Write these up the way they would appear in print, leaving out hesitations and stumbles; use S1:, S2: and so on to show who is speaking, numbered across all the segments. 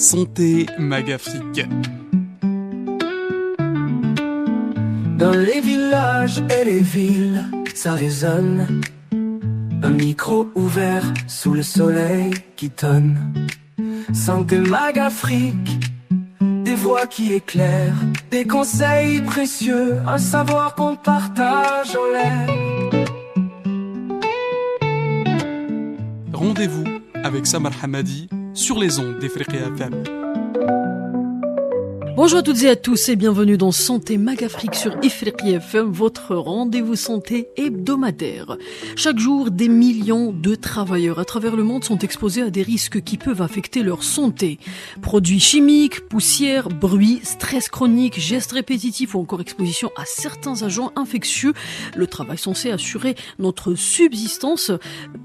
S1: Santé Magafrique.
S2: Dans les villages et les villes, ça résonne. Un micro ouvert sous le soleil qui tonne. Santé Magafrique, des voix qui éclairent, des conseils précieux, un savoir qu'on partage en l'air.
S1: Rendez-vous avec Samar Hamadi sur les ondes d'Ifriqiya FM.
S3: Bonjour à toutes et à tous et bienvenue dans Santé Magafrique sur Ifriqiya FM, votre rendez-vous santé hebdomadaire. Chaque jour, des millions de travailleurs à travers le monde sont exposés à des risques qui peuvent affecter leur santé. Produits chimiques, poussière, bruit, stress chronique, gestes répétitifs ou encore exposition à certains agents infectieux. Le travail censé assurer notre subsistance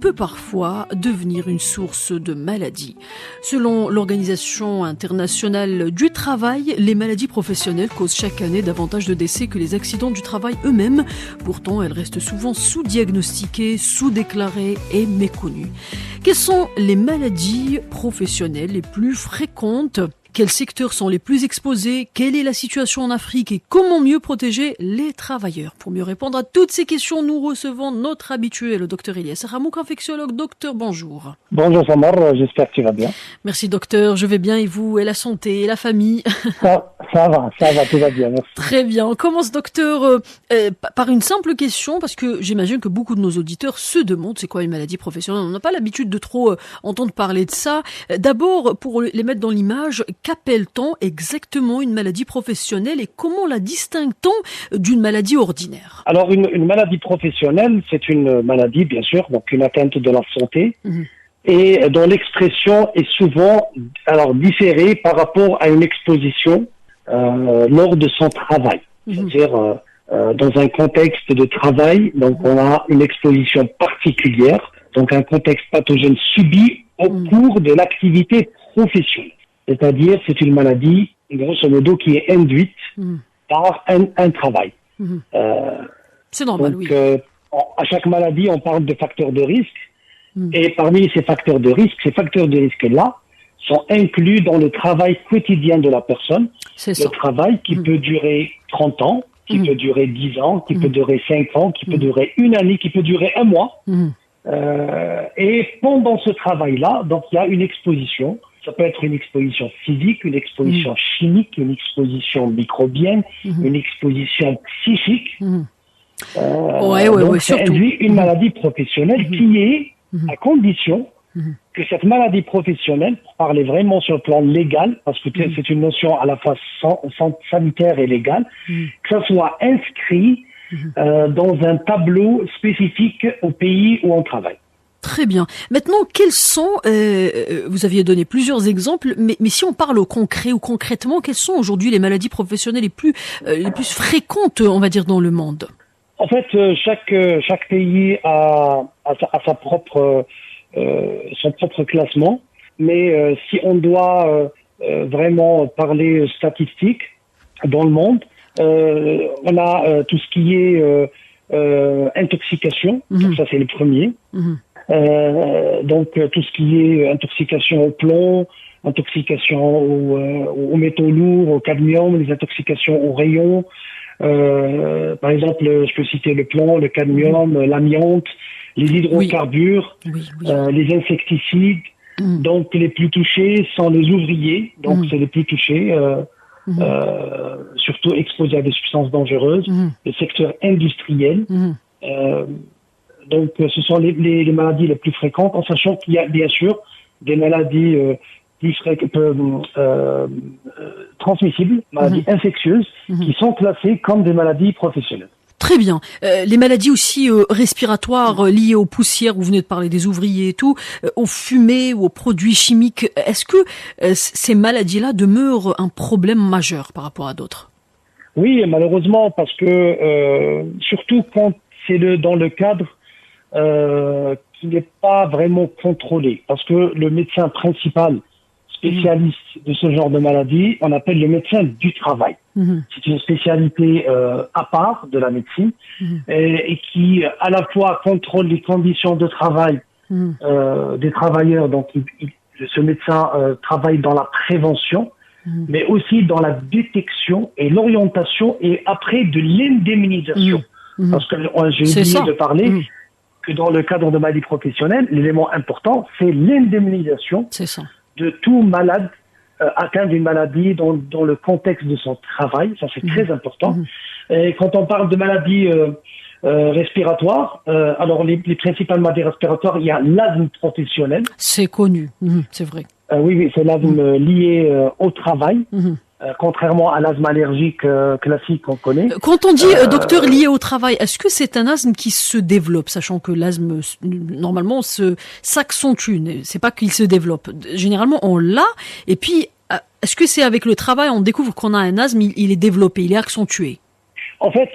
S3: peut parfois devenir une source de maladies. Selon l'Organisation internationale du travail, les maladies professionnelles causent chaque année davantage de décès que les accidents du travail eux-mêmes. Pourtant, elles restent souvent sous-diagnostiquées, sous-déclarées et méconnues. Quelles sont les maladies professionnelles les plus fréquentes ? Quels secteurs sont les plus exposés? Quelle est la situation en Afrique et comment mieux protéger les travailleurs? Pour mieux répondre à toutes ces questions, nous recevons notre habitué, le docteur Elias Ramouk, infectiologue. Docteur, bonjour.
S4: Bonjour Samar, j'espère que tu vas bien.
S3: Merci docteur, je vais bien et vous? Et la santé, et la famille?
S4: Ça va, tout va bien, merci.
S3: Très bien, on commence docteur par une simple question, parce que j'imagine que beaucoup de nos auditeurs se demandent c'est quoi une maladie professionnelle. On n'a pas l'habitude de trop entendre parler de ça. D'abord, pour les mettre dans l'image, qu'appelle-t-on exactement une maladie professionnelle et comment la distingue-t-on d'une maladie ordinaire?
S4: Alors, une maladie professionnelle, c'est une maladie, bien sûr, donc une atteinte de la santé, et dont l'expression est souvent différée par rapport à une exposition lors de son travail. C'est-à-dire, dans un contexte de travail, donc on a une exposition particulière, donc un contexte pathogène subi au cours de l'activité professionnelle. C'est-à-dire, c'est une maladie, grosso modo, qui est induite par un travail.
S3: C'est normal,
S4: donc,
S3: oui.
S4: À chaque maladie, on parle de facteurs de risque. Et parmi ces facteurs de risque-là sont inclus dans le travail quotidien de la personne.
S3: C'est
S4: le
S3: ça.
S4: travail qui peut durer 30 ans, qui peut durer 10 ans, qui peut durer 5 ans, qui peut durer une année, qui peut durer un mois. Et pendant ce travail-là, donc il y a une exposition. Ça peut être une exposition physique, une exposition chimique, une exposition microbienne, une exposition psychique.
S3: Ouais,
S4: ça
S3: surtout.
S4: induit une maladie professionnelle qui est à condition que cette maladie professionnelle, pour parler vraiment sur le plan légal, parce que c'est une notion à la fois sanitaire et légale, que ça soit inscrit dans un tableau spécifique au pays où on travaille.
S3: Très bien. Maintenant, quels sont, vous aviez donné plusieurs exemples, mais si on parle au concret ou concrètement, quelles sont aujourd'hui les maladies professionnelles les plus fréquentes, on va dire, dans le monde?
S4: En fait, chaque pays a sa propre, son propre classement, mais si on doit vraiment parler statistiques dans le monde, on a tout ce qui est intoxication, donc ça c'est le premier. Donc tout ce qui est intoxication au plomb, intoxication aux métaux lourds, au cadmium, les intoxications aux rayons. Par exemple, je peux citer le plomb, le cadmium, l'amiante, les hydrocarbures, les insecticides. Donc les plus touchés sont les ouvriers, donc c'est les plus touchés, surtout exposés à des substances dangereuses, le secteur industriel. Donc, ce sont les maladies les plus fréquentes, en sachant qu'il y a bien sûr des maladies plus transmissibles, maladies infectieuses, qui sont classées comme des maladies professionnelles.
S3: Très bien. Les maladies aussi respiratoires liées aux poussières, vous venez de parler des ouvriers et tout, aux fumées ou aux produits chimiques, est-ce que ces maladies-là demeurent un problème majeur par rapport à d'autres?
S4: Oui, malheureusement, parce que surtout quand c'est dans le cadre qui n'est pas vraiment contrôlé. Parce que le médecin principal spécialiste de ce genre de maladie, on appelle le médecin du travail. C'est une spécialité à part de la médecine et qui à la fois contrôle les conditions de travail des travailleurs, donc ce médecin travaille dans la prévention, mais aussi dans la détection et l'orientation et après de l'indemnisation. Parce que j'ai oublié de parler que dans le cadre de maladie professionnelle, l'élément important, c'est l'indemnisation de tout malade atteint d'une maladie dans le contexte de son travail. Ça, c'est très important. Et quand on parle de maladies respiratoires, alors les principales maladies respiratoires, il y a l'asthme professionnel.
S3: C'est connu, c'est vrai.
S4: Oui, c'est l'asthme lié au travail. Contrairement à l'asthme allergique classique qu'on connaît.
S3: Quand on dit docteur lié au travail, est-ce que c'est un asthme qui se développe, sachant que l'asthme normalement s'accentue, c'est pas qu'il se développe. Généralement on l'a, et puis est-ce que c'est avec le travail on découvre qu'on a un asthme, il est développé, il est accentué?
S4: En fait,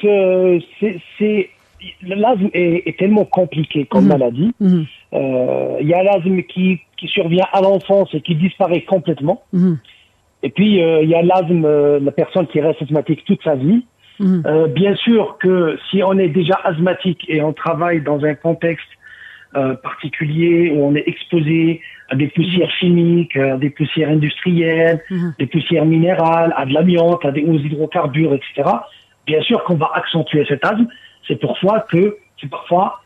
S4: l'asthme est tellement compliqué comme maladie. Il y a l'asthme qui survient à l'enfance et qui disparaît complètement. Et puis, il y a l'asthme, la personne qui reste asthmatique toute sa vie. Bien sûr que si on est déjà asthmatique et on travaille dans un contexte particulier où on est exposé à des poussières chimiques, à des poussières industrielles, des poussières minérales, à de l'amiante, aux hydrocarbures, etc., bien sûr qu'on va accentuer cet asthme. C'est pour ça que parfois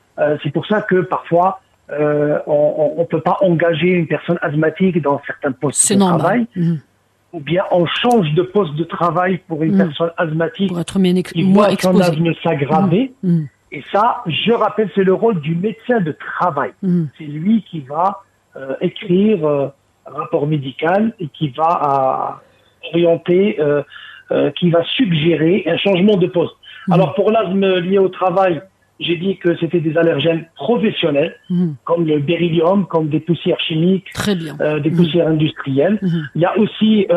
S4: on peut pas engager une personne asthmatique dans certains postes de travail. Ou bien on change de poste de travail pour une personne asthmatique
S3: pour être
S4: qui voit son asthme s'aggraver. Et ça, je rappelle, c'est le rôle du médecin de travail. C'est lui qui va écrire un rapport médical et qui va orienter, qui va suggérer un changement de poste. Alors pour l'asthme lié au travail, j'ai dit que c'était des allergènes professionnels, comme le beryllium, comme des poussières chimiques, des poussières industrielles. Il y a aussi,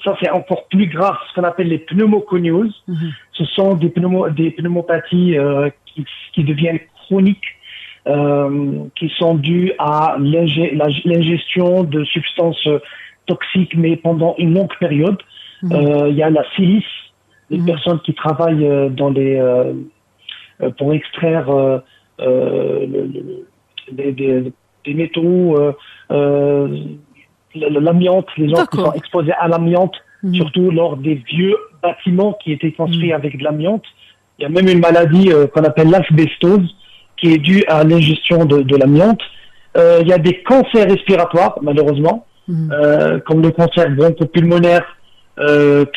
S4: ça c'est encore plus grave, ce qu'on appelle les pneumoconioses. Ce sont des pneumopathies qui deviennent chroniques, qui sont dues à l'ingestion de substances toxiques, mais pendant une longue période. Il y a la silice, les personnes qui travaillent dans les pour extraire des métaux, l'amiante, les gens qui sont exposés à l'amiante, surtout lors des vieux bâtiments qui étaient construits avec de l'amiante. Il y a même une maladie qu'on appelle l'asbestose qui est due à l'ingestion de l'amiante. Il y a des cancers respiratoires, malheureusement, comme le cancer bronchopulmonaire,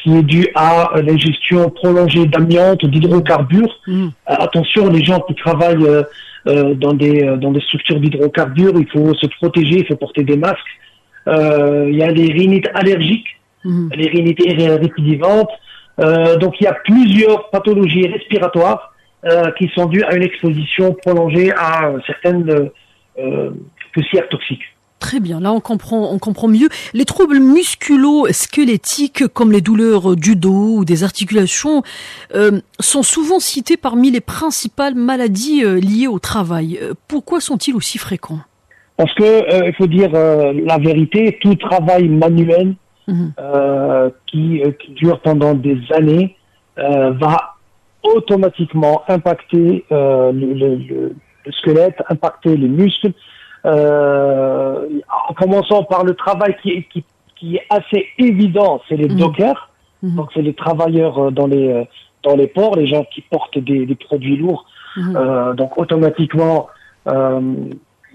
S4: qui est dû à l'ingestion prolongée d'amiante, d'hydrocarbures. Attention, les gens qui travaillent dans des structures d'hydrocarbures, il faut se protéger, il faut porter des masques. Il y a les rhinites allergiques, les rhinites récidivantes. Donc il y a plusieurs pathologies respiratoires qui sont dues à une exposition prolongée à certaines poussières toxiques.
S3: Très bien, là on comprend mieux. Les troubles musculo-squelettiques comme les douleurs du dos ou des articulations sont souvent cités parmi les principales maladies liées au travail. Pourquoi sont-ils aussi fréquents?
S4: Parce que il faut dire la vérité, tout travail manuel qui dure pendant des années va automatiquement impacter le squelette, impacter les muscles. En commençant par le travail qui est assez évident, c'est les dockers. Donc c'est les travailleurs dans les ports, les gens qui portent des produits lourds. Donc automatiquement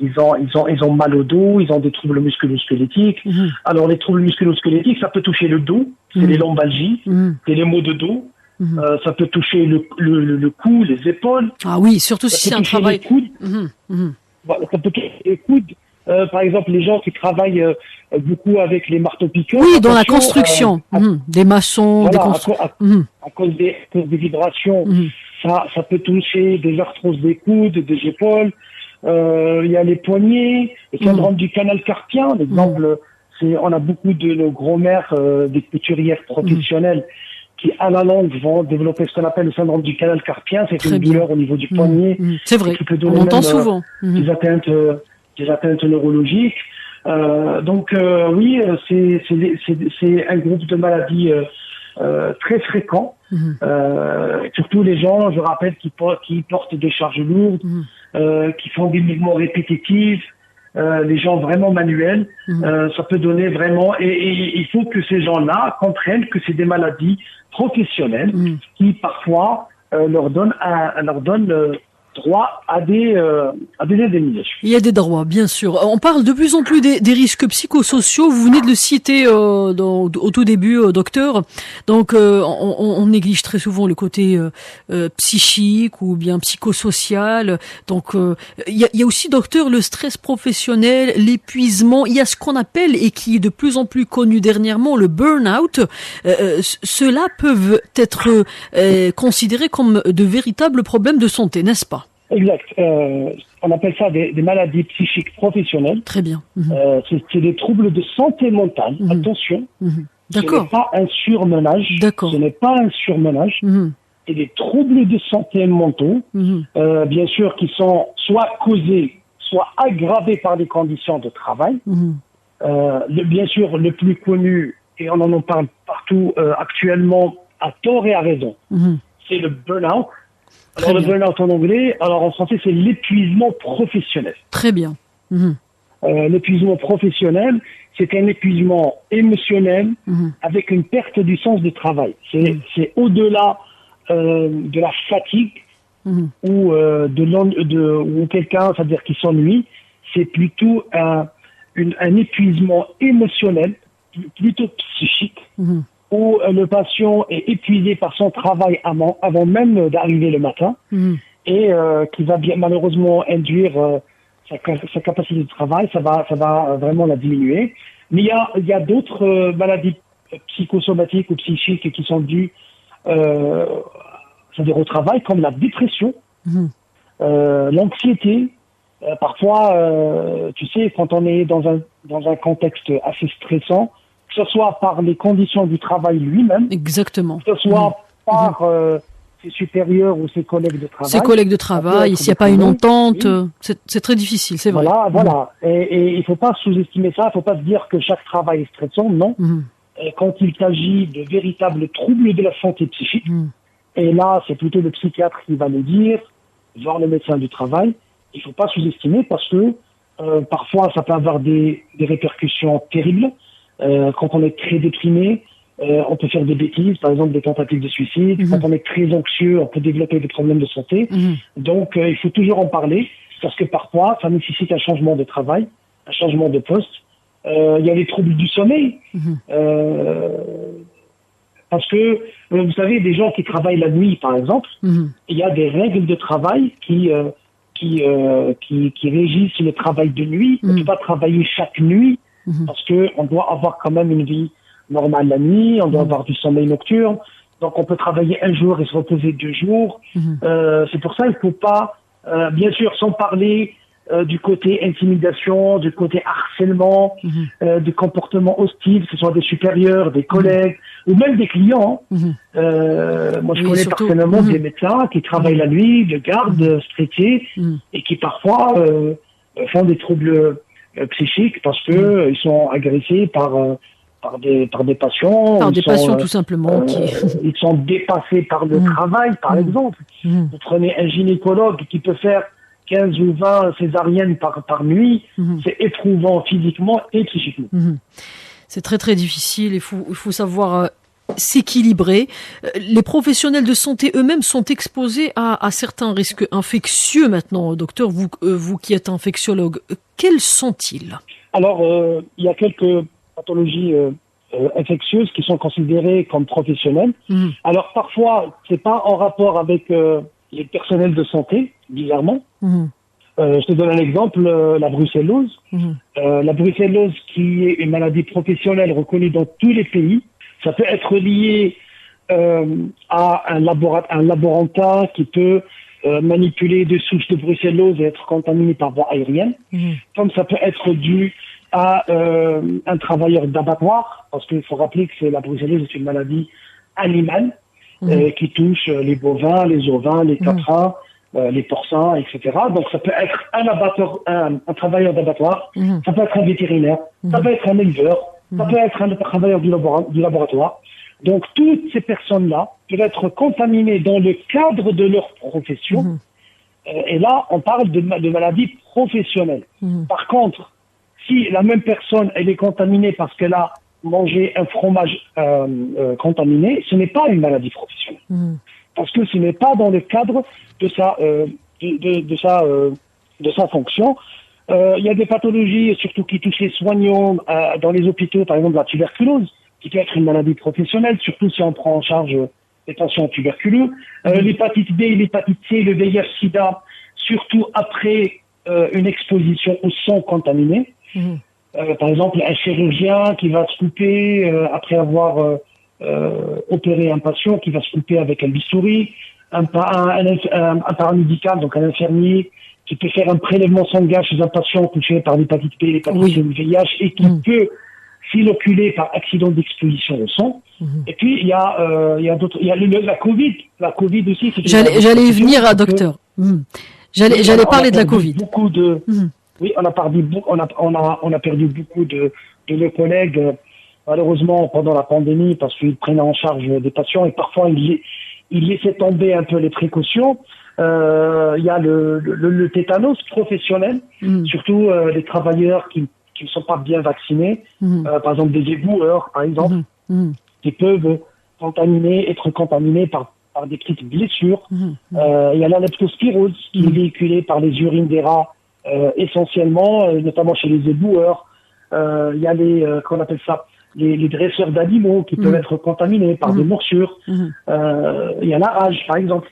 S4: ils ont mal au dos, ils ont des troubles musculo-squelettiques. Alors les troubles musculo-squelettiques, ça peut toucher le dos, c'est les lombalgies, c'est les maux de dos. Ça peut toucher le cou, les épaules.
S3: Ah oui, surtout si c'est un travail.
S4: Ça peut toucher les coudes. Par exemple, les gens qui travaillent beaucoup avec les marteaux-piqueurs.
S3: Oui, dans la construction. Des maçons,
S4: voilà,
S3: des constructeurs.
S4: À cause des vibrations, ça peut toucher des arthroses des coudes, des épaules. Il y a les poignets, le syndrome du canal carpien. L'exemple, on a beaucoup de nos grands-mères, des couturières professionnelles, qui à la longue vont développer ce qu'on appelle le syndrome du canal carpien. C'est une douleur au niveau du poignet.
S3: C'est vrai,
S4: qui peut donner
S3: on entend souvent.
S4: Des atteintes neurologiques. Donc oui, c'est un groupe de maladies très fréquent. Surtout les gens, je rappelle, qui portent des charges lourdes, qui font des mouvements répétitifs, les gens vraiment manuels, ça peut donner vraiment, et il faut que ces gens-là comprennent que c'est des maladies professionnelles qui parfois leur donnent droit à des indemnisations.
S3: Il y a des droits, bien sûr. On parle de plus en plus des risques psychosociaux. Vous venez de le citer au tout début, docteur. Donc, on néglige très souvent le côté psychique ou bien psychosocial. Donc, il y a aussi, docteur, le stress professionnel, l'épuisement. Il y a ce qu'on appelle, et qui est de plus en plus connu dernièrement, le burn-out. Ceux-là peuvent être considérés comme de véritables problèmes de santé, n'est-ce pas?
S4: Exact. On appelle ça des maladies psychiques professionnelles.
S3: Très bien.
S4: C'est des troubles de santé mentale. Attention.
S3: D'accord.
S4: Ce n'est pas un surmenage.
S3: D'accord.
S4: Ce n'est pas un surmenage. C'est des troubles de santé mentaux, bien sûr, qui sont soit causés, soit aggravés par les conditions de travail. Bien sûr, le plus connu, et on en parle partout actuellement, à tort et à raison, c'est le burn-out. Alors, le burn-out en anglais, alors en français, c'est l'épuisement professionnel.
S3: Très bien.
S4: L'épuisement professionnel, c'est un épuisement émotionnel avec une perte du sens du travail. C'est au-delà de la fatigue ou ou quelqu'un, c'est-à-dire qui s'ennuie. C'est plutôt un épuisement émotionnel, plutôt psychique, où le patient est épuisé par son travail avant même d'arriver le matin et qui va malheureusement induire sa capacité de travail, ça va vraiment la diminuer. Mais il y a d'autres maladies psychosomatiques ou psychiques qui sont dues c'est-à-dire au travail, comme la dépression, l'anxiété. Parfois, tu sais, quand on est dans un contexte assez stressant, que ce soit par les conditions du travail lui-même,
S3: exactement,
S4: que ce soit par ses supérieurs ou ses collègues de travail.
S3: Ses collègues de travail, s'il n'y a pas une entente, c'est très difficile, c'est vrai.
S4: Voilà. Et il faut pas sous-estimer ça, il faut pas se dire que chaque travail est stressant, non. Quand il s'agit de véritables troubles de la santé psychique, et là, c'est plutôt le psychiatre qui va le dire, voir le médecin du travail, il faut pas sous-estimer parce que parfois, ça peut avoir des répercussions terribles. Quand on est très déprimé, on peut faire des bêtises, par exemple des tentatives de suicide. Quand on est très anxieux, on peut développer des problèmes de santé. Donc, il faut toujours en parler parce que parfois, ça nécessite un changement de travail, un changement de poste. Il y a les troubles du sommeil. Parce que, vous savez, des gens qui travaillent la nuit, par exemple, il y a des règles de travail qui régissent le travail de nuit. On ne peut pas travailler chaque nuit parce que on doit avoir quand même une vie normale la nuit, on doit avoir du sommeil nocturne. Donc, on peut travailler un jour et se reposer 2 jours. C'est pour ça qu'il ne faut pas, bien sûr, sans parler du côté intimidation, du côté harcèlement, du comportement hostile, que ce soit des supérieurs, des collègues, ou même des clients. Moi, je connais personnellement des médecins qui travaillent la nuit, de garde, stressés, et qui parfois font des troubles psychiques parce que ils sont agressés par des patients.
S3: Par des patients, tout simplement.
S4: Ils sont dépassés par le travail, par exemple. Vous prenez un gynécologue qui peut faire 15 ou 20 césariennes par nuit, c'est éprouvant physiquement et psychiquement.
S3: C'est très très difficile, il faut savoir s'équilibrer. Les professionnels de santé eux-mêmes sont exposés à certains risques infectieux maintenant. Docteur, vous qui êtes infectiologue, quels sont-ils? Alors,
S4: il y a quelques pathologies infectieuses qui sont considérées comme professionnelles. Alors parfois, c'est pas en rapport avec les personnels de santé, bizarrement. Je te donne un exemple, la brucellose. La brucellose, qui est une maladie professionnelle reconnue dans tous les pays, ça peut être lié à un laborantin qui peut manipuler des souches de brucellose et être contaminé par voie aérienne. Comme ça peut être dû à un travailleur d'abattoir, parce qu'il faut rappeler que la brucellose est une maladie animale qui touche les bovins, les ovins, les caprins, les porcins, etc. Donc ça peut être un travailleur d'abattoir, ça peut être un vétérinaire, ça peut être un éleveur, ça peut être un travailleur du laboratoire. Donc toutes ces personnes-là peuvent être contaminées dans le cadre de leur profession Et là, on parle de maladies professionnelles. Par contre, si la même personne, elle est contaminée parce qu'elle a mangé un fromage contaminé, ce n'est pas une maladie professionnelle. Parce que ce n'est pas dans le cadre de sa fonction. Il y a des pathologies, surtout qui touchent les soignants dans les hôpitaux, par exemple la tuberculose, qui peut être une maladie professionnelle, surtout si on prend en charge les patients tuberculeux. L'hépatite B, l'hépatite C, le VIH-Sida, surtout après une exposition au sang contaminé. Par exemple, un chirurgien qui va se couper après avoir opéré un patient, qui va se couper avec un bistouri, un paramédical, donc un infirmier, qui peut faire un prélèvement sanguin chez un patient touché par l'hépatite B, l'hépatite C, le VIH, et qui peut s'inoculer par accident d'exposition au sang. Et puis il y a d'autres, il y a la Covid. La Covid aussi.
S3: J'allais y venir, docteur. J'allais parler de la Covid.
S4: Oui, on a perdu beaucoup de nos collègues, malheureusement, pendant la pandémie, parce qu'ils prenaient en charge des patients et parfois ils laissaient tomber un peu les précautions. Il y a le tétanos professionnel, surtout les travailleurs qui ne sont pas bien vaccinés, par exemple des éboueurs, par exemple, qui peuvent être contaminés par des petites blessures. Il y a la leptospirose qui est véhiculée par les urines des rats, essentiellement, notamment chez les éboueurs. Il y a qu'on appelle ça, les dresseurs d'animaux qui peuvent être contaminés par des morsures. Il y a la rage, par exemple.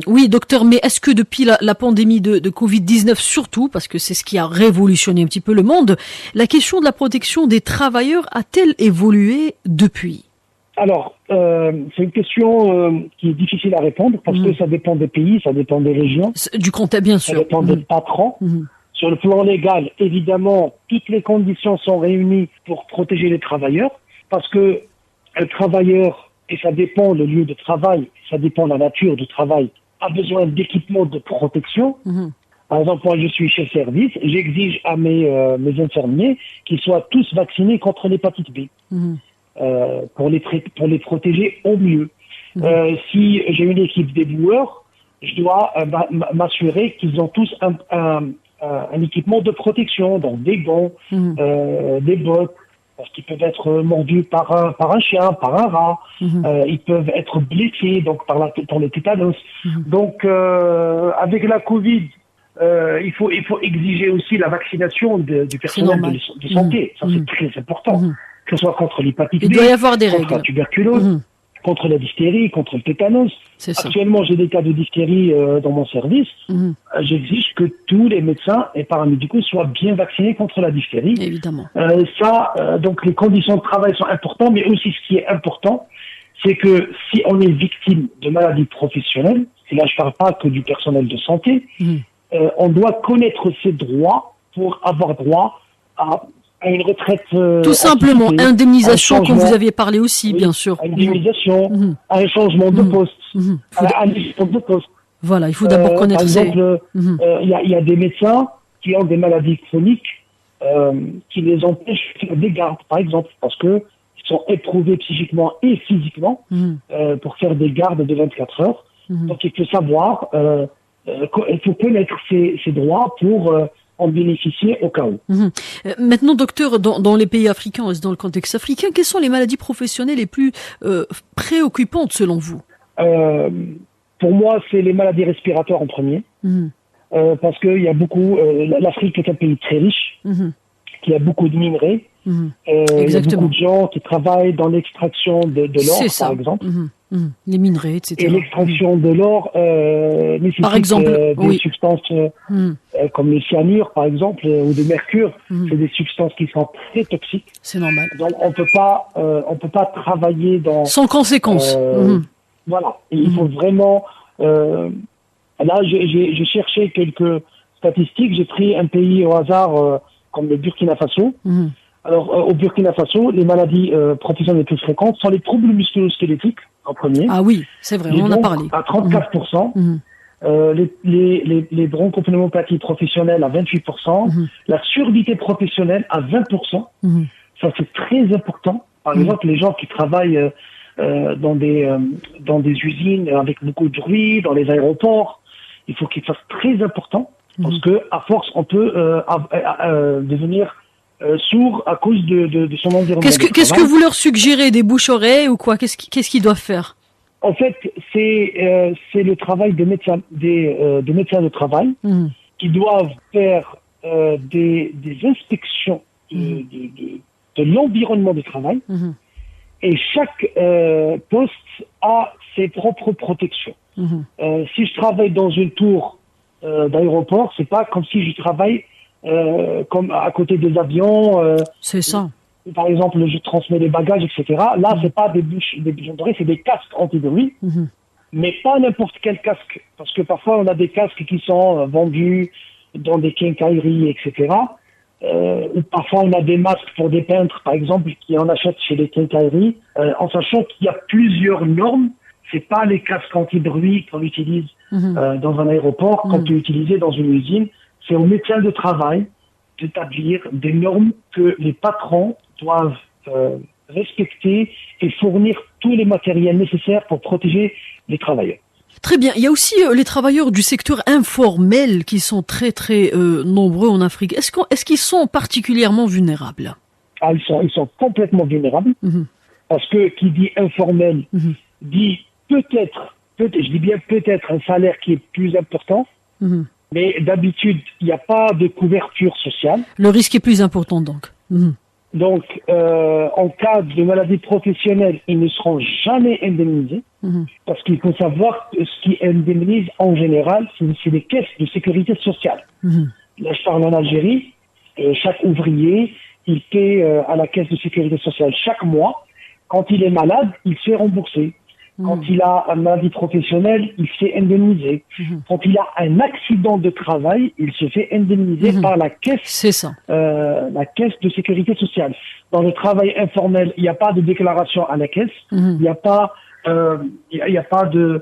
S3: Oui, docteur, mais est-ce que depuis la pandémie de Covid-19 surtout, parce que c'est ce qui a révolutionné un petit peu le monde, la question de la protection des travailleurs a-t-elle évolué depuis?
S4: Alors, c'est une question qui est difficile à répondre parce que ça dépend des pays, ça dépend des régions.
S3: Du contexte, bien sûr.
S4: Ça dépend des patrons. Sur le plan légal, évidemment, toutes les conditions sont réunies pour protéger les travailleurs, parce que un travailleur, et ça dépend le lieu de travail, ça dépend de la nature du travail, a besoin d'équipements de protection. Par exemple, moi, je suis chef service, j'exige à mes infirmiers qu'ils soient tous vaccinés contre l'hépatite B, pour les protéger au mieux. Si j'ai une équipe d'éboueurs, je dois m'assurer qu'ils ont tous un équipement de protection, donc des gants, des bottes, parce qu'ils peuvent être mordus par un chien, par un rat, ils peuvent être blessés donc par le tétanos. Donc avec la Covid, il faut exiger aussi la vaccination du personnel de santé. Ça c'est très important, que ce soit contre l'hépatite B,
S3: il doit y avoir des
S4: contre
S3: règles.
S4: la tuberculose. Contre la diphtérie, contre le tétanos. Actuellement, j'ai des cas de diphtérie dans mon service. J'exige que tous les médecins et paramédicaux soient bien vaccinés contre la diphtérie.
S3: Évidemment.
S4: Donc les conditions de travail sont importantes, mais aussi ce qui est important, c'est que si on est victime de maladies professionnelles, et là je parle pas que du personnel de santé, on doit connaître ses droits pour avoir droit à une retraite.
S3: Tout simplement, indemnisation, comme vous aviez parlé aussi, bien sûr.
S4: Indemnisation, un changement de poste, un changement de poste.
S3: Voilà, il faut d'abord connaître.
S4: Par exemple, il y a des médecins qui ont des maladies chroniques qui les empêchent de faire des gardes, par exemple, parce que ils sont éprouvés psychiquement et physiquement pour faire des gardes de 24 heures. Donc il faut savoir, il faut connaître ses droits pour en bénéficier au cas où.
S3: Maintenant, docteur, dans les pays africains, dans le contexte africain, quelles sont les maladies professionnelles les plus préoccupantes selon vous?
S4: Pour moi, c'est les maladies respiratoires en premier, parce qu'il y a beaucoup. L'Afrique est un pays très riche, qui a beaucoup de minerais. Il y a beaucoup de gens qui travaillent dans l'extraction de l'or, par exemple.
S3: Les minerais, etc.
S4: Et l'extraction de l'or nécessite
S3: par exemple,
S4: des substances comme le cyanure, par exemple, ou le mercure. C'est des substances qui sont très toxiques.
S3: C'est normal.
S4: Donc on peut pas travailler
S3: sans conséquence.
S4: Voilà. Et il faut vraiment. Là, j'ai cherché quelques statistiques. J'ai pris un pays au hasard comme le Burkina Faso. Alors, au Burkina Faso, les maladies professionnelles les plus fréquentes sont les troubles musculo-squelettiques en premier.
S3: Ah oui, c'est vrai, on en a parlé.
S4: À 34%. Les bronchopneumopathies professionnelles à 28%. La surdité professionnelle à 20%. Ça, c'est très important. Par exemple, les gens qui travaillent dans des usines avec beaucoup de bruit, dans les aéroports, il faut qu'il fasse très important, parce que à force, on peut devenir sourd à cause de son environnement.
S3: Qu'est-ce que vous leur suggérez, des bouches-oreilles ou quoi? Qu'est-ce qu'ils doivent faire?
S4: En fait, c'est le travail des médecins de travail qui doivent faire des inspections de l'environnement de travail. Et chaque poste a ses propres protections. Si je travaille dans une tour d'aéroport, c'est pas comme si je travaille comme à côté des avions.
S3: C'est ça.
S4: Par exemple, je transmets les bagages, etc. Là, c'est pas des bouches d'oreilles, c'est des casques anti-bruit, mais pas n'importe quel casque, parce que parfois on a des casques qui sont vendus dans des quincailleries, etc. Ou parfois on a des masques pour des peintres, par exemple, qui en achètent chez les quincailleries, en sachant qu'il y a plusieurs normes. C'est pas les casques anti-bruit qu'on utilise dans un aéroport, qu'on peut utiliser dans une usine. C'est aux médecins de travail d'établir des normes que les patrons doivent respecter et fournir tous les matériels nécessaires pour protéger les travailleurs.
S3: Très bien. Il y a aussi les travailleurs du secteur informel qui sont très très nombreux en Afrique. Est-ce qu'ils sont particulièrement vulnérables?
S4: Ils sont complètement vulnérables parce que qui dit informel dit peut-être, je dis bien peut-être un salaire qui est plus important, mais d'habitude il n'y a pas de couverture sociale.
S3: Le risque est plus important donc.
S4: Donc, en cas de maladie professionnelle, ils ne seront jamais indemnisés, parce qu'il faut savoir que ce qui indemnise en général, c'est les caisses de sécurité sociale. Là, je parle en Algérie, chaque ouvrier, il paie à la caisse de sécurité sociale chaque mois. Quand il est malade, il se fait rembourser. Quand il a une maladie professionnelle, il se fait indemniser. Quand il a un accident de travail, il se fait indemniser par la caisse. C'est ça. La caisse de sécurité sociale. Dans le travail informel, il n'y a pas de déclaration à la caisse. Il n'y a pas, c'est-à-dire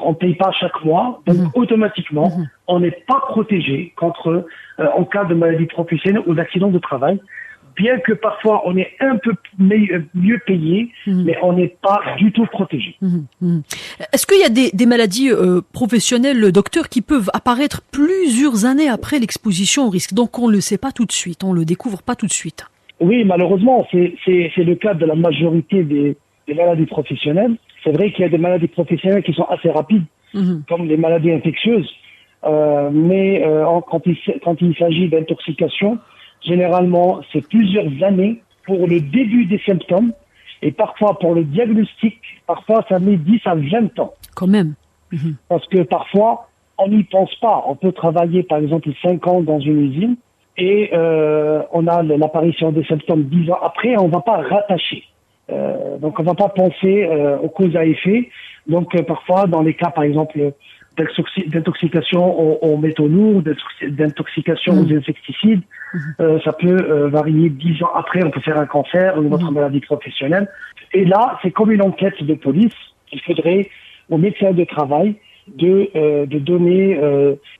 S4: on paye pas chaque mois. Donc automatiquement, on n'est pas protégé contre en cas de maladie professionnelle ou d'accident de travail. Bien que parfois on est un peu mieux payé, mais on n'est pas du tout protégé.
S3: Est-ce qu'il y a des maladies professionnelles, docteur, qui peuvent apparaître plusieurs années après l'exposition au risque? Donc on ne le sait pas tout de suite, on ne le découvre pas tout de suite.
S4: Oui, malheureusement, c'est le cas de la majorité des maladies professionnelles. C'est vrai qu'il y a des maladies professionnelles qui sont assez rapides, comme les maladies infectieuses, mais quand il s'agit d'intoxication, généralement, c'est plusieurs années pour le début des symptômes et parfois pour le diagnostic, parfois ça met 10 à 20 ans.
S3: Quand même.
S4: Parce que parfois, on n'y pense pas. On peut travailler par exemple 5 ans dans une usine et on a l'apparition des symptômes 10 ans après, on ne va pas rattacher. Donc on ne va pas penser aux causes à effet. Donc parfois, dans les cas par exemple d'intoxication aux métaux lourds, d'intoxication aux insecticides, ça peut varier 10 ans après, on peut faire un cancer ou une autre maladie professionnelle. Et là, c'est comme une enquête de police. Il faudrait aux médecins de travail de donner,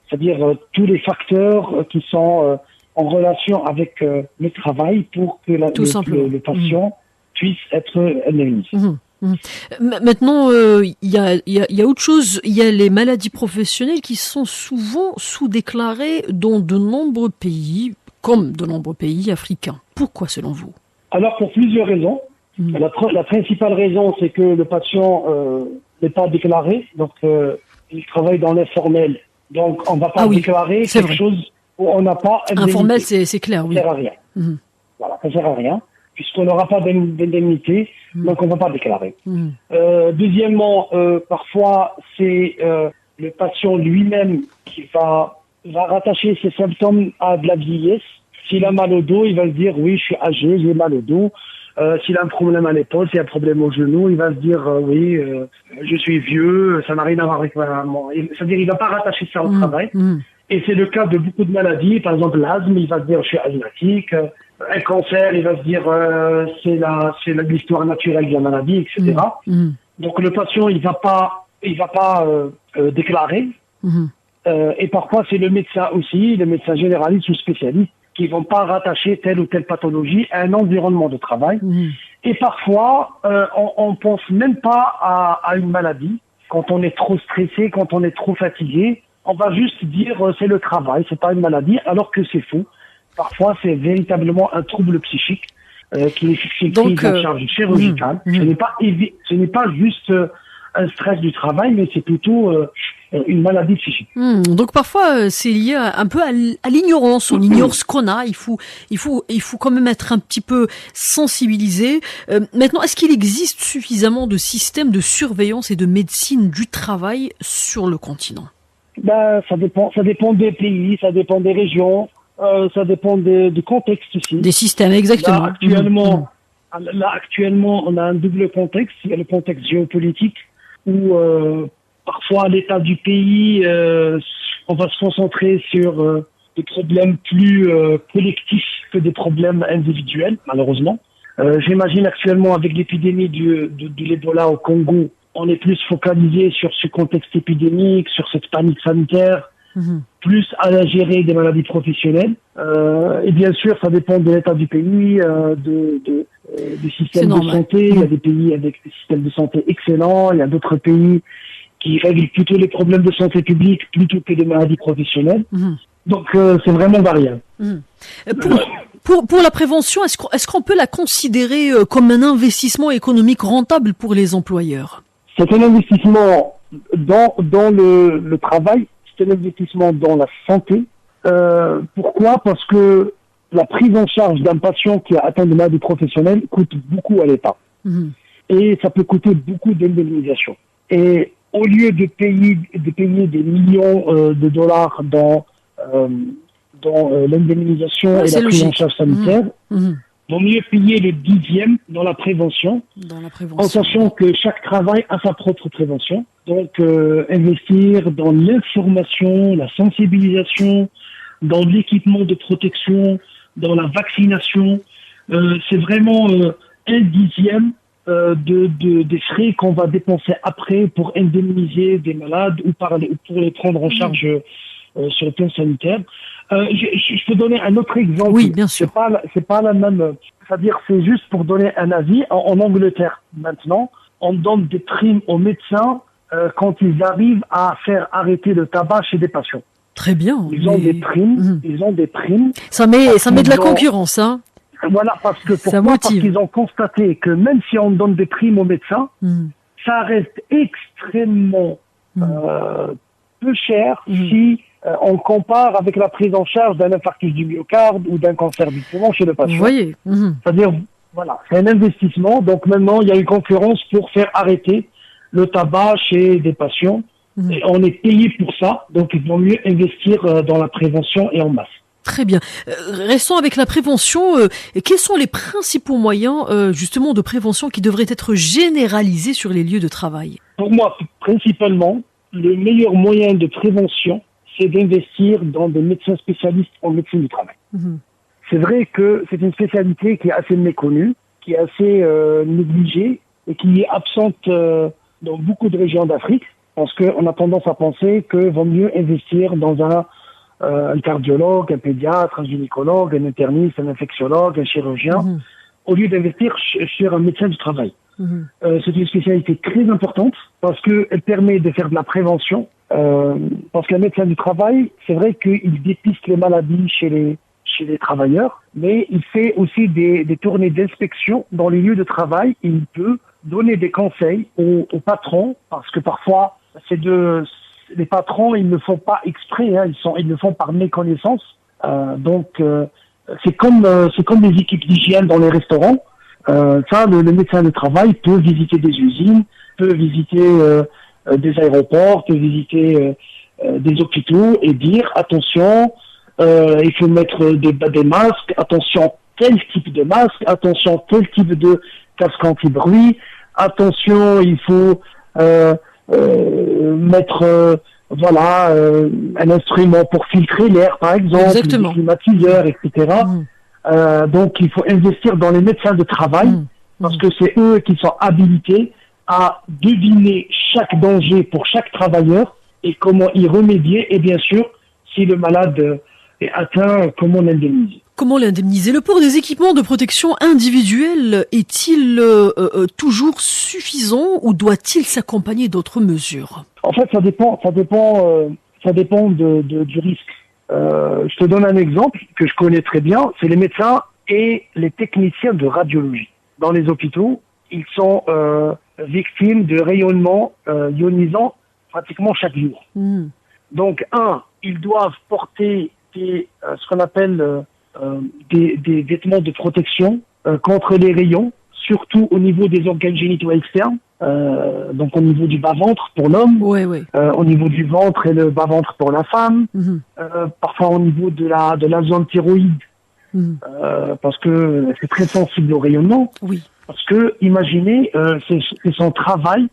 S4: c'est-à-dire tous les facteurs qui sont en relation avec le travail pour que le patient puisse être indemnisé.
S3: Maintenant, il y a autre chose. Il y a les maladies professionnelles qui sont souvent sous-déclarées dans de nombreux pays, comme de nombreux pays africains. Pourquoi, selon vous?
S4: Alors, pour plusieurs raisons. La principale raison, c'est que le patient n'est pas déclaré, donc il travaille dans l'informel. Donc, on ne va pas déclarer quelque chose où on n'a pas indemnité.
S3: Informel, c'est clair, oui.
S4: Ça sert à rien. Voilà, ça sert à rien, puisqu'on n'aura pas d'indemnité, donc on ne va pas déclarer. Deuxièmement, parfois, c'est le patient lui-même qui va rattacher ses symptômes à de la vieillesse. S'il a mal au dos, il va se dire, oui, je suis âgé, j'ai mal au dos. S'il a un problème à l'épaule, s'il a un problème au genou, il va se dire, oui, je suis vieux, ça n'a rien à voir avec moi. C'est-à-dire, il ne va pas rattacher ça au travail. Et c'est le cas de beaucoup de maladies. Par exemple, l'asthme, il va se dire, je suis asthmatique. Un cancer, il va se dire, c'est l'histoire naturelle de la maladie, etc. Donc, le patient, il va pas déclarer. Et parfois, c'est le médecin aussi, le médecin généraliste ou spécialiste, qui vont pas rattacher telle ou telle pathologie à un environnement de travail. Et parfois, on pense même pas à une maladie. quand on est trop stressé, quand on est trop fatigué, on va juste dire c'est le travail, c'est pas une maladie, alors que c'est faux. Parfois, c'est véritablement un trouble psychique qui nécessite une prise en charge chirurgicale. Ce n'est pas juste un stress du travail, mais c'est plutôt une maladie psychique.
S3: Donc parfois c'est lié un peu à l'ignorance. On ignore ce qu'on a. Il faut quand même être un petit peu sensibilisé. Maintenant, est-ce qu'il existe suffisamment de systèmes de surveillance et de médecine du travail sur le continent?
S4: Ça dépend des pays, ça dépend des régions, ça dépend du contexte aussi.
S3: Des systèmes, exactement.
S4: Là, actuellement, on a un double contexte. Il y a le contexte géopolitique où parfois l'état du pays, on va se concentrer sur des problèmes plus collectifs que des problèmes individuels, malheureusement. J'imagine actuellement avec l'épidémie de l'Ebola au Congo, on est plus focalisé sur ce contexte épidémique, sur cette panique sanitaire, plus à gérer des maladies professionnelles. Et bien sûr, ça dépend de l'état du pays, du système de santé. Il y a des pays avec des systèmes de santé excellents, il y a d'autres pays qui règlent plutôt les problèmes de santé publique plutôt que des maladies professionnelles. Donc c'est vraiment variable.
S3: Pour la prévention, est-ce qu'on peut la considérer comme un investissement économique rentable pour les employeurs?
S4: C'est un investissement dans le travail, c'est un investissement dans la santé. Pourquoi? Parce que la prise en charge d'un patient qui a atteint de maladies professionnelles coûte beaucoup à l'État. Et ça peut coûter beaucoup d'indemnisation. Et au lieu de payer des millions de dollars dans l'indemnisation et la prise en charge sanitaire, vaut mieux payer le 10e dans la prévention, en sachant que chaque travail a sa propre prévention. Donc, investir dans l'information, la sensibilisation, dans l'équipement de protection, dans la vaccination, c'est vraiment un 10e des frais qu'on va dépenser après pour indemniser des malades ou pour les prendre en charge sur le plan sanitaire. Je peux donner un autre exemple.
S3: Oui, bien sûr.
S4: C'est pas la même. C'est-à-dire, c'est juste pour donner un avis. En Angleterre, maintenant, on donne des primes aux médecins quand ils arrivent à faire arrêter le tabac chez des patients.
S3: Très bien.
S4: Ils ont des primes. Ils ont des primes.
S3: Ça met de la concurrence, hein.
S4: Voilà, parce qu'ils ont constaté que même si on donne des primes aux médecins, ça reste extrêmement peu cher si on compare avec la prise en charge d'un infarctus du myocarde ou d'un cancer du poumon chez le patient.
S3: Vous voyez.
S4: C'est-à-dire, voilà, c'est un investissement. Donc maintenant, il y a une concurrence pour faire arrêter le tabac chez des patients. Et on est payé pour ça. Donc il vaut mieux investir dans la prévention et en masse.
S3: Très bien. Restons avec la prévention. Quels sont les principaux moyens justement de prévention qui devraient être généralisés sur les lieux de travail?
S4: Pour moi, principalement, le meilleur moyen de prévention, c'est d'investir dans des médecins spécialistes en médecine du travail. C'est vrai que c'est une spécialité qui est assez méconnue, qui est assez négligée et qui est absente dans beaucoup de régions d'Afrique, parce qu'on a tendance à penser que vaut mieux investir dans un cardiologue, un pédiatre, un gynécologue, un interniste, un infectiologue, un chirurgien, au lieu d'investir sur un médecin du travail. C'est une spécialité très importante parce qu'elle permet de faire de la prévention. Parce qu'un médecin du travail, c'est vrai qu'il dépiste les maladies chez les travailleurs, mais il fait aussi des tournées d'inspection dans les lieux de travail. Il peut donner des conseils aux patrons, parce que parfois, les patrons, ils ne font pas exprès, hein, ils le font par méconnaissance. Donc, c'est comme les équipes d'hygiène dans les restaurants. Le médecin de travail peut visiter des usines, peut visiter des aéroports, peut visiter des hôpitaux et dire attention, il faut mettre des masques, attention tel type de masque, attention tel type de casque anti-bruit, attention il faut mettre un instrument pour filtrer l'air par exemple, des climatiseurs, etc. Donc il faut investir dans les médecins de travail parce que c'est eux qui sont habilités à deviner chaque danger pour chaque travailleur et comment y remédier, et bien sûr si le malade est atteint, comment l'indemniser.
S3: Comment l'indemniser? Le port des équipements de protection individuelle est-il toujours suffisant ou doit-il s'accompagner d'autres mesures?
S4: En fait, ça dépend du risque. Je te donne un exemple que je connais très bien, c'est les médecins et les techniciens de radiologie. Dans les hôpitaux, ils sont victimes de rayonnements ionisants pratiquement chaque jour. Donc, ils doivent porter ce qu'on appelle des vêtements de protection contre les rayons, surtout au niveau des organes génitaux externes, donc au niveau du bas-ventre pour l'homme, au niveau du ventre et le bas-ventre pour la femme, parfois au niveau de la zone thyroïde, parce que c'est très sensible au rayonnement. Oui. Parce que, imaginez, c'est son travail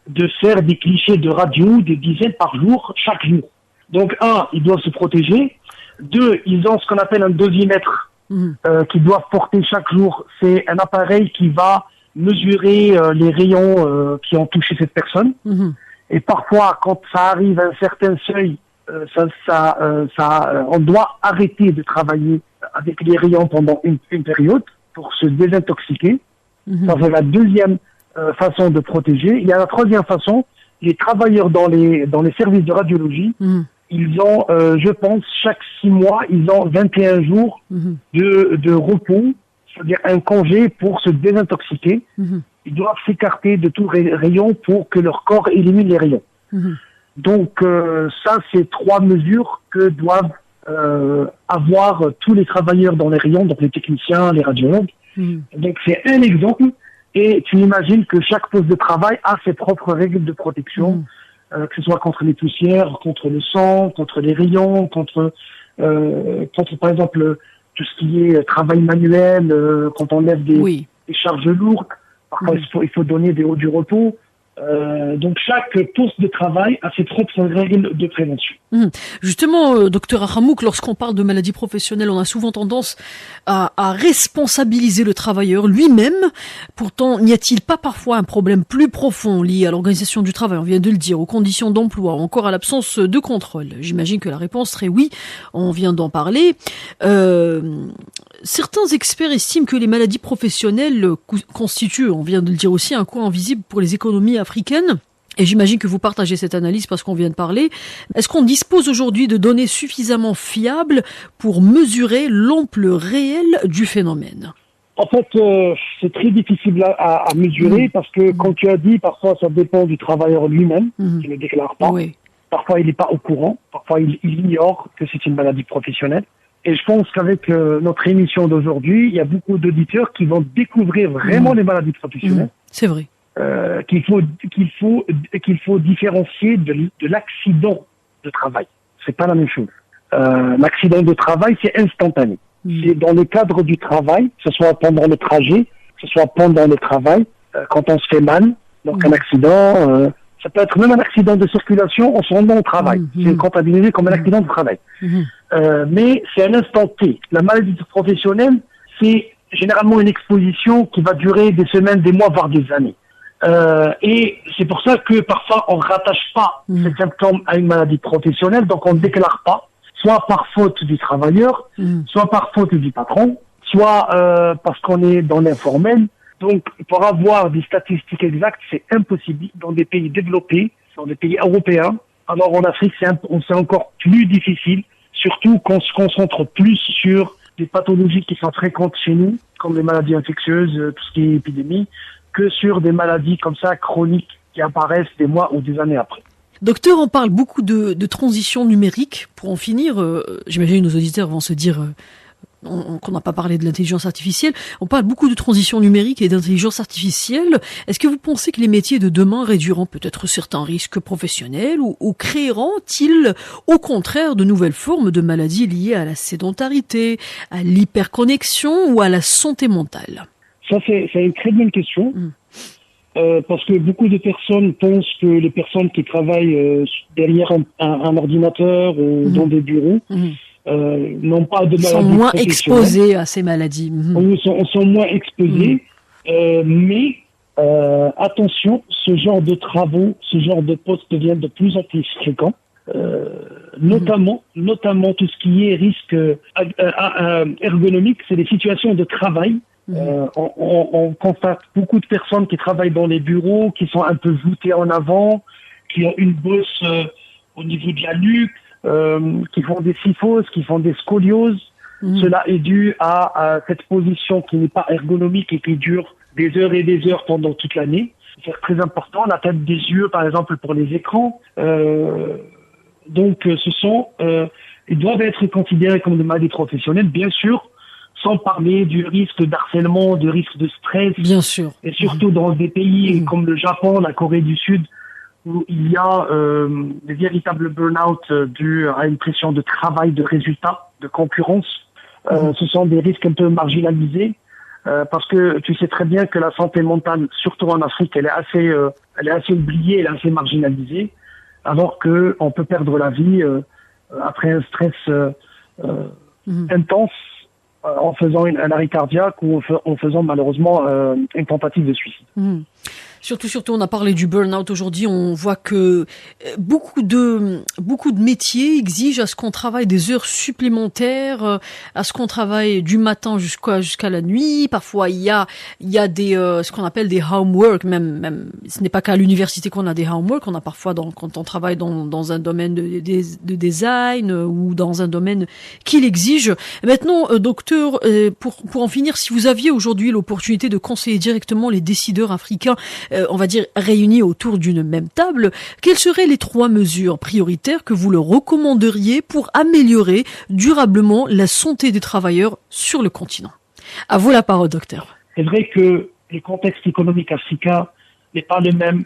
S4: de faire des clichés de radio, des dizaines par jour, chaque jour. Donc, ils doivent se protéger. 2, ils ont ce qu'on appelle un dosimètre qu'ils doivent porter chaque jour. C'est un appareil qui va mesurer les rayons qui ont touché cette personne. Et parfois, quand ça arrive à un certain seuil, on doit arrêter de travailler avec les rayons pendant une période pour se désintoxiquer. Ça, c'est la deuxième façon de protéger. Il y a la troisième façon. Les travailleurs dans les services de radiologie, ils ont, je pense, chaque 6 mois, ils ont 21 jours de repos, c'est-à-dire un congé pour se désintoxiquer. Ils doivent s'écarter de tout rayon pour que leur corps élimine les rayons. Donc, ça, c'est 3 mesures que doivent avoir tous les travailleurs dans les rayons, donc les techniciens, les radiologues. Donc, c'est un exemple. Et tu imagines que chaque poste de travail a ses propres règles de protection, que ce soit contre les poussières, contre le sang, contre les rayons, contre par exemple, tout ce qui est travail manuel, quand on lève des charges lourdes. Parfois, il faut donner du repos. Donc, chaque poste de travail a ses propres règles de prévention.
S3: Justement, docteur Ahamouk, lorsqu'on parle de maladies professionnelles, on a souvent tendance à responsabiliser le travailleur lui-même. Pourtant, n'y a-t-il pas parfois un problème plus profond lié à l'organisation du travail, on vient de le dire, aux conditions d'emploi, ou encore à l'absence de contrôle? J'imagine que la réponse serait oui, on vient d'en parler. Certains experts estiment que les maladies professionnelles constituent, on vient de le dire aussi, un coût invisible pour les économies africaines. Et j'imagine que vous partagez cette analyse parce qu'on vient de parler. Est-ce qu'on dispose aujourd'hui de données suffisamment fiables pour mesurer l'ampleur réelle du phénomène?
S4: En fait, c'est très difficile à mesurer parce que, comme tu as dit, parfois ça dépend du travailleur lui-même qui ne déclare pas. Parfois, il n'est pas au courant. Parfois, il ignore que c'est une maladie professionnelle. Et je pense qu'avec notre émission d'aujourd'hui, il y a beaucoup d'auditeurs qui vont découvrir vraiment les maladies professionnelles.
S3: C'est vrai.
S4: Qu'il faut différencier de l'accident de travail. C'est pas la même chose. L'accident de travail, c'est instantané. C'est dans le cadre du travail, que ce soit pendant le trajet, que ce soit pendant le travail, quand on se fait mal. Donc un accident, ça peut être même un accident de circulation en se rendant au travail. C'est comptabilisé comme un accident de travail. Mais c'est un instant T. La maladie professionnelle, c'est généralement une exposition qui va durer des semaines, des mois, voire des années. Et c'est pour ça que parfois on rattache pas ces symptômes à une maladie professionnelle, donc on ne déclare pas, soit par faute du travailleur, soit par faute du patron, soit parce qu'on est dans l'informel. Donc pour avoir des statistiques exactes, c'est impossible dans des pays développés, dans des pays européens. Alors en Afrique, c'est encore plus difficile, surtout qu'on se concentre plus sur des pathologies qui sont fréquentes chez nous, comme les maladies infectieuses, tout ce qui est épidémie, que sur des maladies comme ça, chroniques, qui apparaissent des mois ou des années après.
S3: Docteur, on parle beaucoup de transition numérique. Pour en finir, j'imagine que nos auditeurs vont se dire qu'on n'a pas parlé de l'intelligence artificielle. On parle beaucoup de transition numérique et d'intelligence artificielle. Est-ce que vous pensez que les métiers de demain réduiront peut-être certains risques professionnels ou créeront-ils au contraire de nouvelles formes de maladies liées à la sédentarité, à l'hyperconnexion ou à la santé mentale?
S4: Ça, c'est une très bonne question. Parce que beaucoup de personnes pensent que les personnes qui travaillent derrière un ordinateur ou dans des bureaux n'ont pas de maladies
S3: sont moins exposés à ces maladies.
S4: Sont moins exposés. Mais attention, ce genre de travaux, ce genre de postes deviennent de plus en plus fréquents. notamment tout ce qui est risque ergonomique, c'est des situations de travail. On constate beaucoup de personnes qui travaillent dans les bureaux, qui sont un peu voûtées en avant, qui ont une bosse au niveau de la nuque, qui font des kyphoses, qui font des scolioses. Cela est dû à cette position qui n'est pas ergonomique et qui dure des heures et des heures pendant toute l'année. C'est très important, la tête des yeux, par exemple, pour les écrans. Donc, ils doivent être considérés comme des maladies professionnelles, bien sûr, sans parler du risque d'harcèlement, du risque de stress.
S3: Bien sûr.
S4: Et surtout dans des pays comme le Japon, la Corée du Sud, où il y a des véritables burn-out dus à une pression de travail, de résultats, de concurrence. Ce sont des risques un peu marginalisés. Parce que tu sais très bien que la santé mentale, surtout en Afrique, elle est assez oubliée, elle est assez marginalisée, alors que on peut perdre la vie après un stress intense en faisant un arrêt cardiaque ou en faisant malheureusement une tentative de suicide.
S3: Surtout, on a parlé du burn-out aujourd'hui. On voit que beaucoup de métiers exigent à ce qu'on travaille des heures supplémentaires, à ce qu'on travaille du matin jusqu'à la nuit. Parfois, il y a des ce qu'on appelle des homework. Même, ce n'est pas qu'à l'université qu'on a des homework. On a parfois quand on travaille dans un domaine de design ou dans un domaine qui l'exige. Maintenant, docteur, pour en finir, si vous aviez aujourd'hui l'opportunité de conseiller directement les décideurs africains, on va dire réunis autour d'une même table, quelles seraient les 3 mesures prioritaires que vous leur recommanderiez pour améliorer durablement la santé des travailleurs sur le continent? À vous la parole, docteur.
S4: C'est vrai que le contexte économique africain n'est pas le même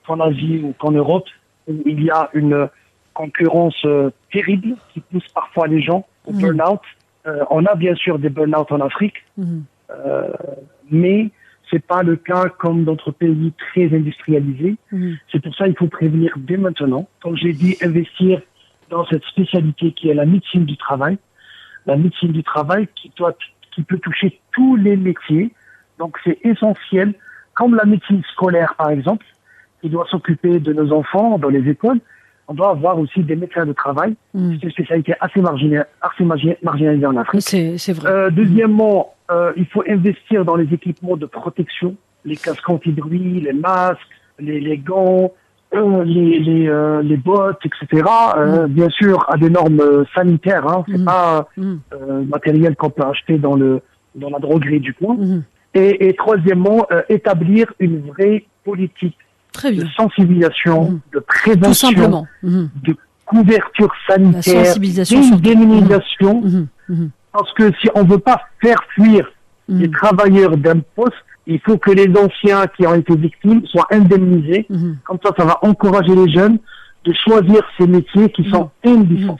S4: qu'en Asie ou qu'en Europe, où il y a une concurrence terrible qui pousse parfois les gens au burn-out. On a bien sûr des burn-out en Afrique, mais c'est pas le cas comme d'autres pays très industrialisés. C'est pour ça qu'il faut prévenir dès maintenant. Comme j'ai dit, investir dans cette spécialité qui est la médecine du travail. La médecine du travail qui peut toucher tous les métiers. Donc c'est essentiel, comme la médecine scolaire par exemple, qui doit s'occuper de nos enfants dans les écoles. On doit avoir aussi des médecins de travail. C'est une spécialité assez marginalisée en Afrique.
S3: C'est vrai.
S4: Deuxièmement, il faut investir dans les équipements de protection, les casques anti-bruit, les masques, les gants, les bottes, etc. Bien sûr, à des normes sanitaires. C'est pas matériel qu'on peut acheter dans la droguerie du coin. Et troisièmement, établir une vraie politique de sensibilisation, de prévention, de couverture sanitaire, d'indemnisation. Parce que si on veut pas faire fuir les travailleurs d'un poste, il faut que les anciens qui ont été victimes soient indemnisés. Comme ça va encourager les jeunes de choisir ces métiers qui sont indispensables.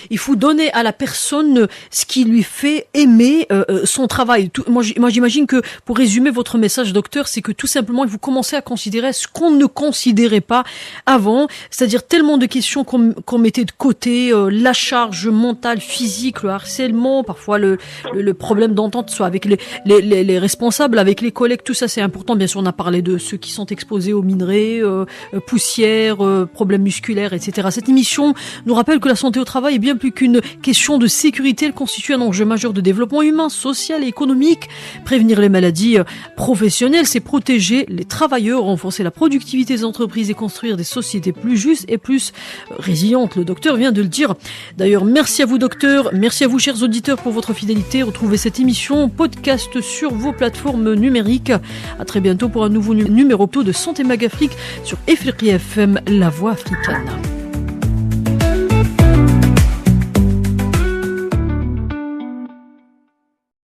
S3: Il faut donner à la personne ce qui lui fait aimer son travail. Moi, j'imagine que, pour résumer votre message, docteur, c'est que tout simplement, vous commencez à considérer ce qu'on ne considérait pas avant, c'est-à-dire tellement de questions qu'on mettait de côté, la charge mentale, physique, le harcèlement, parfois le problème d'entente, soit avec les responsables, avec les collègues, tout ça c'est important. Bien sûr, on a parlé de ceux qui sont exposés aux minerais, poussière, problèmes musculaires, etc. Cette émission nous rappelle que la santé au travail est bien plus qu'une question de sécurité. Elle constitue un enjeu majeur de développement humain, social et économique. Prévenir les maladies professionnelles, c'est protéger les travailleurs, renforcer la productivité des entreprises et construire des sociétés plus justes et plus résilientes. Le docteur vient de le dire. D'ailleurs, merci à vous, docteur. Merci à vous, chers auditeurs, pour votre fidélité. Retrouvez cette émission podcast sur vos plateformes numériques. À très bientôt pour un nouveau numéro de Santé Mag Afrique sur Ifriqiya FM, la voix africaine.